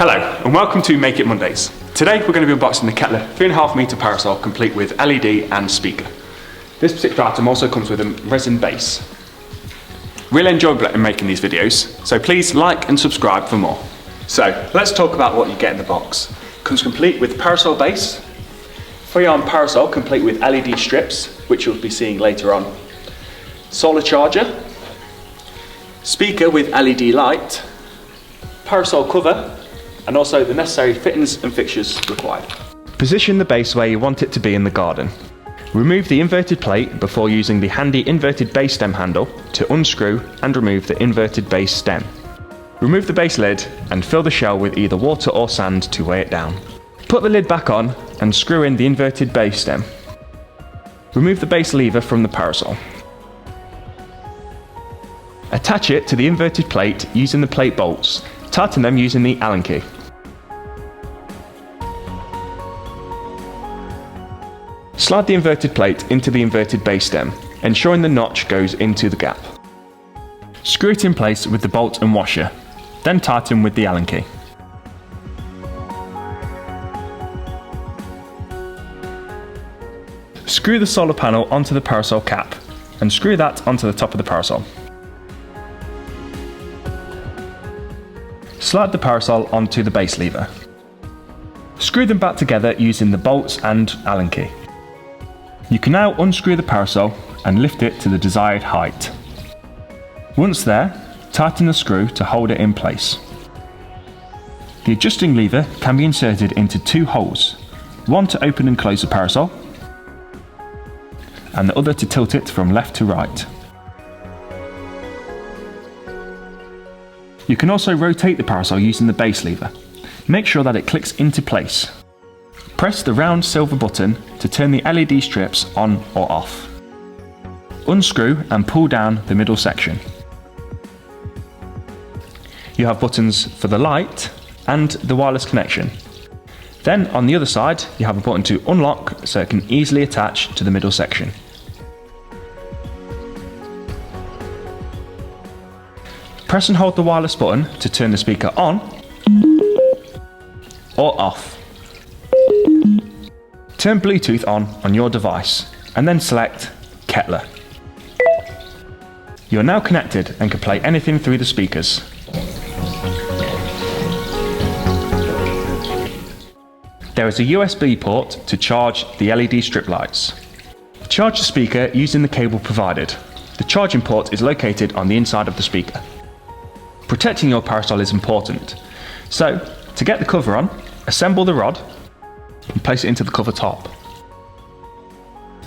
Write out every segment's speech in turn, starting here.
Hello and welcome to Make It Mondays. Today we're going to be unboxing the Kettler 3.5m Parasol complete with LED and speaker. This particular item also comes with a resin base. Really enjoy making these videos, so please like and subscribe for more. So let's talk about what you get in the box. It comes complete with parasol base, 3-arm parasol complete with LED strips, which you'll be seeing later on, solar charger, speaker with LED light, parasol cover, and also the necessary fittings and fixtures required. Position the base where you want it to be in the garden. Remove the inverted plate before using the handy inverted base stem handle to unscrew and remove the inverted base stem. Remove the base lid and fill the shell with either water or sand to weigh it down. Put the lid back on and screw in the inverted base stem. Remove the base lever from the parasol. Attach it to the inverted plate using the plate bolts. Tighten them using the Allen key. Slide the inverted plate into the inverted base stem, ensuring the notch goes into the gap. Screw it in place with the bolt and washer, then tighten with the Allen key. Screw the solar panel onto the parasol cap, and screw that onto the top of the parasol. Slide the parasol onto the base lever. Screw them back together using the bolts and Allen key. You can now unscrew the parasol and lift it to the desired height. Once there, tighten the screw to hold it in place. The adjusting lever can be inserted into 2 holes, one to open and close the parasol, and the other to tilt it from left to right. You can also rotate the parasol using the base lever. Make sure that it clicks into place. Press the round silver button to turn the LED strips on or off. Unscrew and pull down the middle section. You have buttons for the light and the wireless connection. Then on the other side you have a button to unlock so it can easily attach to the middle section. Press and hold the wireless button to turn the speaker on or off. Turn Bluetooth on your device and then select Kettler. You are now connected and can play anything through the speakers. There is a USB port to charge the LED strip lights. Charge the speaker using the cable provided. The charging port is located on the inside of the speaker. Protecting your parasol is important, so to get the cover on, assemble the rod and place it into the cover top.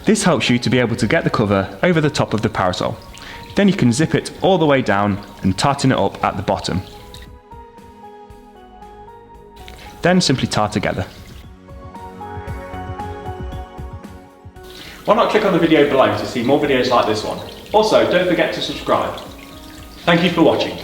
This helps you to be able to get the cover over the top of the parasol. Then you can zip it all the way down and tighten it up at the bottom. Then simply tie together. Why not click on the video below to see more videos like this one? Also, don't forget to subscribe. Thank you for watching.